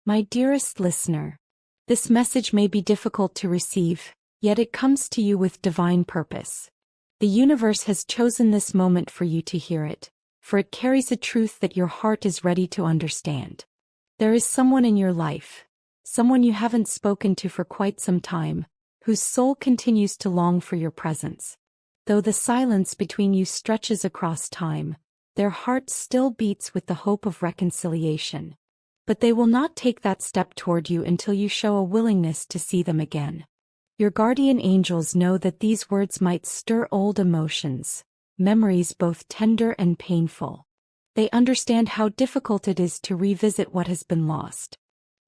My dearest listener, this message may be difficult to receive, yet it comes to you with divine purpose. The universe has chosen this moment for you to hear it, for it carries a truth that your heart is ready to understand. There is someone in your life, someone you haven't spoken to for quite some time, whose soul continues to long for your presence. Though the silence between you stretches across time, their heart still beats with the hope of reconciliation. But they will not take that step toward you until you show a willingness to see them again. Your guardian angels know that these words might stir old emotions, memories both tender and painful. They understand how difficult it is to revisit what has been lost.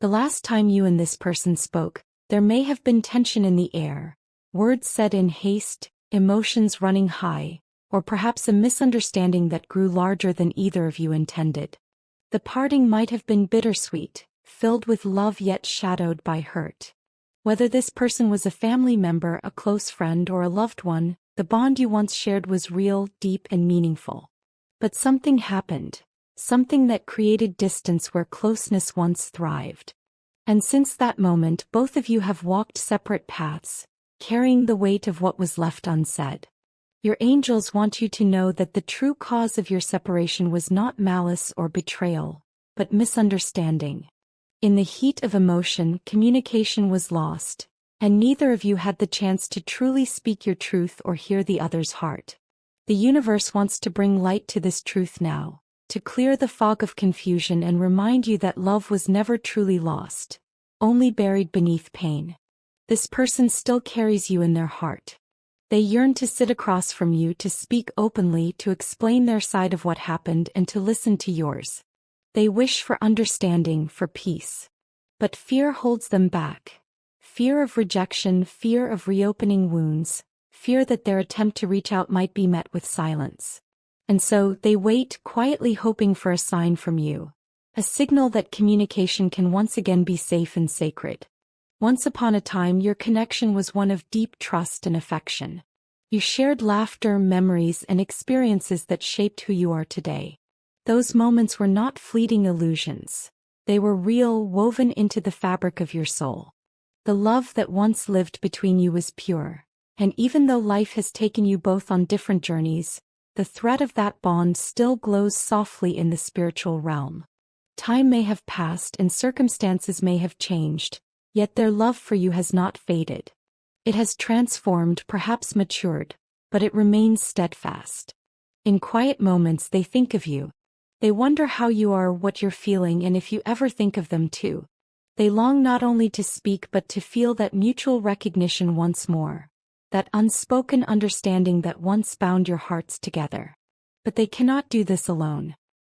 The last time you and this person spoke, there may have been tension in the air, words said in haste, emotions running high, or perhaps a misunderstanding that grew larger than either of you intended. The parting might have been bittersweet, filled with love yet shadowed by hurt. Whether this person was a family member, a close friend, or a loved one, the bond you once shared was real, deep, and meaningful. But something happened, something that created distance where closeness once thrived. And since that moment, both of you have walked separate paths, carrying the weight of what was left unsaid. Your angels want you to know that the true cause of your separation was not malice or betrayal, but misunderstanding. In the heat of emotion, communication was lost, and neither of you had the chance to truly speak your truth or hear the other's heart. The universe wants to bring light to this truth now, to clear the fog of confusion and remind you that love was never truly lost, only buried beneath pain. This person still carries you in their heart. They yearn to sit across from you, to speak openly, to explain their side of what happened, and to listen to yours. They wish for understanding, for peace. But fear holds them back. Fear of rejection, fear of reopening wounds, fear that their attempt to reach out might be met with silence. And so, they wait, quietly hoping for a sign from you. A signal that communication can once again be safe and sacred. Once upon a time, your connection was one of deep trust and affection. You shared laughter, memories, and experiences that shaped who you are today. Those moments were not fleeting illusions. They were real, woven into the fabric of your soul. The love that once lived between you was pure, and even though life has taken you both on different journeys, the thread of that bond still glows softly in the spiritual realm. Time may have passed and circumstances may have changed, yet their love for you has not faded. It has transformed, perhaps matured, but it remains steadfast. In quiet moments they think of you. They wonder how you are, what you're feeling, and if you ever think of them too. They long not only to speak but to feel that mutual recognition once more, that unspoken understanding that once bound your hearts together. But they cannot do this alone.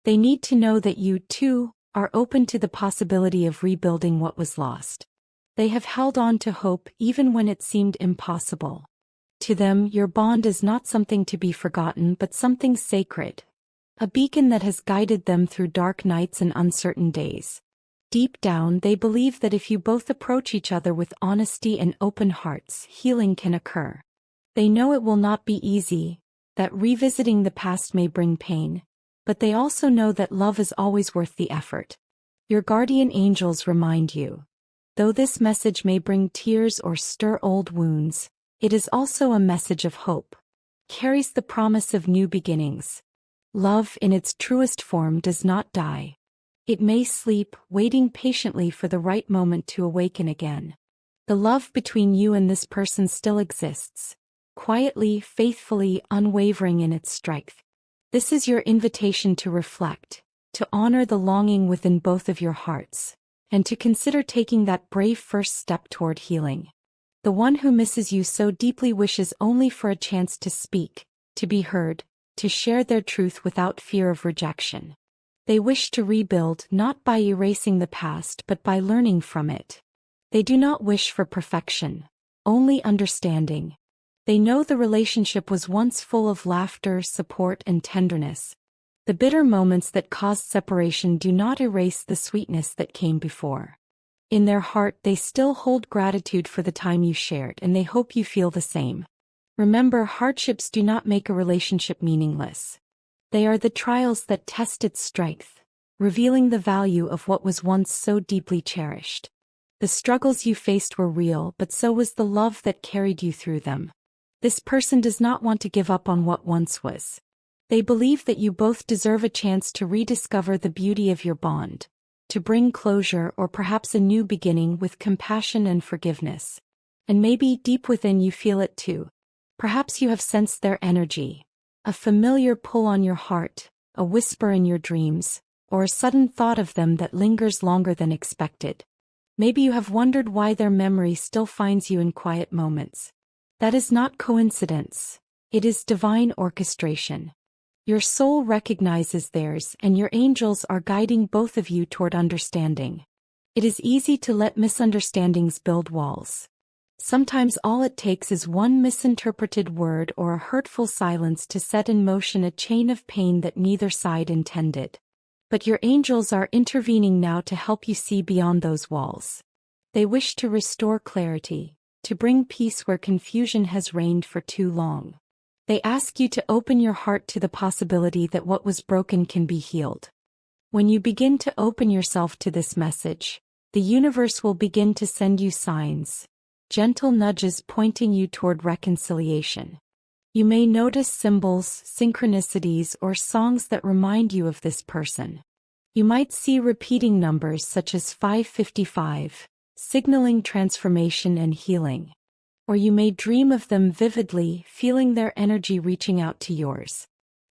They need to know that you, too, are open to the possibility of rebuilding what was lost. They have held on to hope even when it seemed impossible. To them, your bond is not something to be forgotten but something sacred, a beacon that has guided them through dark nights and uncertain days. Deep down, they believe that if you both approach each other with honesty and open hearts, healing can occur. They know it will not be easy, that revisiting the past may bring pain, but they also know that love is always worth the effort. Your guardian angels remind you. Though this message may bring tears or stir old wounds, it is also a message of hope. Carries the promise of new beginnings. Love in its truest form does not die. It may sleep, waiting patiently for the right moment to awaken again. The love between you and this person still exists, quietly, faithfully, unwavering in its strength. This is your invitation to reflect, to honor the longing within both of your hearts, and to consider taking that brave first step toward healing. The one who misses you so deeply wishes only for a chance to speak, to be heard, to share their truth without fear of rejection. They wish to rebuild not by erasing the past but by learning from it. They do not wish for perfection, only understanding. They know the relationship was once full of laughter, support, and tenderness. The bitter moments that caused separation do not erase the sweetness that came before. In their heart they still hold gratitude for the time you shared, and they hope you feel the same. Remember, hardships do not make a relationship meaningless. They are the trials that test its strength, revealing the value of what was once so deeply cherished. The struggles you faced were real, but so was the love that carried you through them. This person does not want to give up on what once was. They believe that you both deserve a chance to rediscover the beauty of your bond, to bring closure or perhaps a new beginning with compassion and forgiveness. And maybe deep within you feel it too. Perhaps you have sensed their energy, a familiar pull on your heart, a whisper in your dreams, or a sudden thought of them that lingers longer than expected. Maybe you have wondered why their memory still finds you in quiet moments. That is not coincidence. It is divine orchestration. Your soul recognizes theirs, and your angels are guiding both of you toward understanding. It is easy to let misunderstandings build walls. Sometimes all it takes is one misinterpreted word or a hurtful silence to set in motion a chain of pain that neither side intended. But your angels are intervening now to help you see beyond those walls. They wish to restore clarity, to bring peace where confusion has reigned for too long. They ask you to open your heart to the possibility that what was broken can be healed. When you begin to open yourself to this message, the universe will begin to send you signs, gentle nudges pointing you toward reconciliation. You may notice symbols, synchronicities, or songs that remind you of this person. You might see repeating numbers such as 555, signaling transformation and healing. Or you may dream of them vividly, feeling their energy reaching out to yours.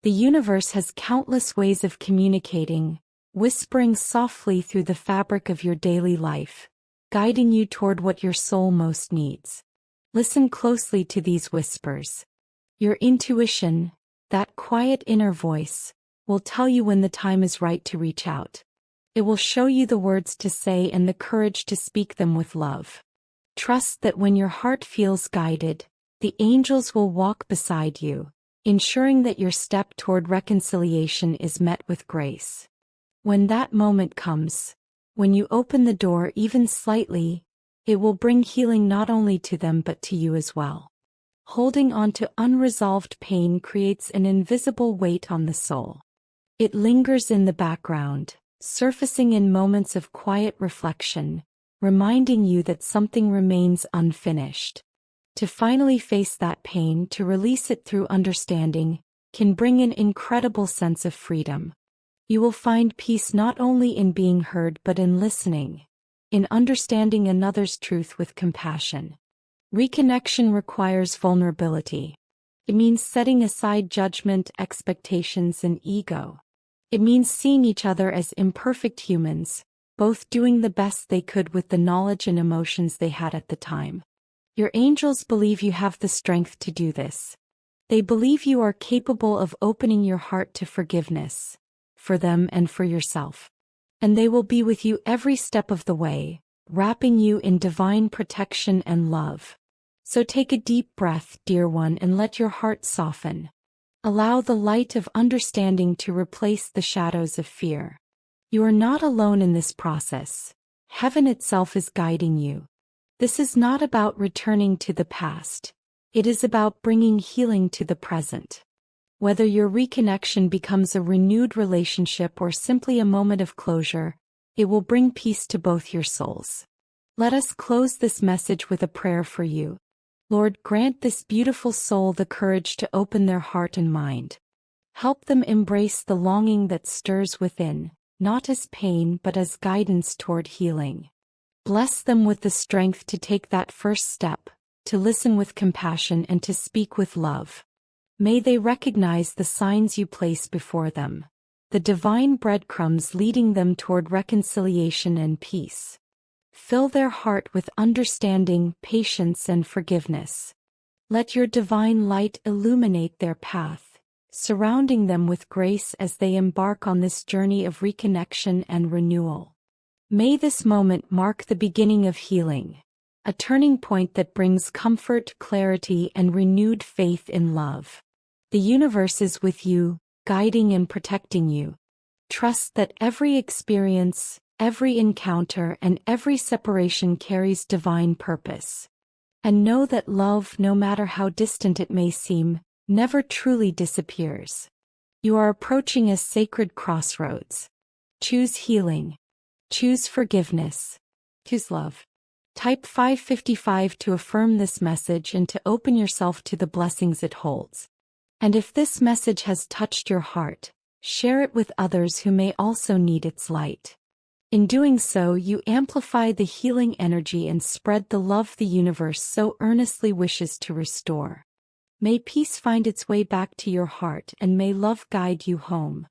The universe has countless ways of communicating, whispering softly through the fabric of your daily life, guiding you toward what your soul most needs. Listen closely to these whispers. Your intuition, that quiet inner voice, will tell you when the time is right to reach out. It will show you the words to say and the courage to speak them with love. Trust that when your heart feels guided, the angels will walk beside you, ensuring that your step toward reconciliation is met with grace. When that moment comes, when you open the door even slightly, it will bring healing not only to them but to you as well. Holding on to unresolved pain creates an invisible weight on the soul. It lingers in the background, surfacing in moments of quiet reflection, reminding you that something remains unfinished. To finally face that pain, to release it through understanding, can bring an incredible sense of freedom. You will find peace not only in being heard but in listening, in understanding another's truth with compassion. Reconnection requires vulnerability. It means setting aside judgment, expectations, and ego. It means seeing each other as imperfect humans, both doing the best they could with the knowledge and emotions they had at the time. Your angels believe you have the strength to do this. They believe you are capable of opening your heart to forgiveness, for them and for yourself. And they will be with you every step of the way, wrapping you in divine protection and love. So take a deep breath, dear one, and let your heart soften. Allow the light of understanding to replace the shadows of fear. You are not alone in this process. Heaven itself is guiding you. This is not about returning to the past. It is about bringing healing to the present. Whether your reconnection becomes a renewed relationship or simply a moment of closure, it will bring peace to both your souls. Let us close this message with a prayer for you. Lord, grant this beautiful soul the courage to open their heart and mind. Help them embrace the longing that stirs within, not as pain but as guidance toward healing. Bless them with the strength to take that first step, to listen with compassion and to speak with love. May they recognize the signs you place before them, the divine breadcrumbs leading them toward reconciliation and peace. Fill their heart with understanding, patience, and forgiveness. Let your divine light illuminate their path, surrounding them with grace as they embark on this journey of reconnection and renewal. May this moment mark the beginning of healing, a turning point that brings comfort, clarity, and renewed faith in love. The universe is with you, guiding and protecting you. Trust that every experience, every encounter, and every separation carries divine purpose. And know that love, no matter how distant it may seem, never truly disappears. You are approaching a sacred crossroads. Choose healing. Choose forgiveness. Choose love. Type 555 to affirm this message and to open yourself to the blessings it holds. And if this message has touched your heart, share it with others who may also need its light. In doing so, you amplify the healing energy and spread the love the universe so earnestly wishes to restore. May peace find its way back to your heart, and may love guide you home.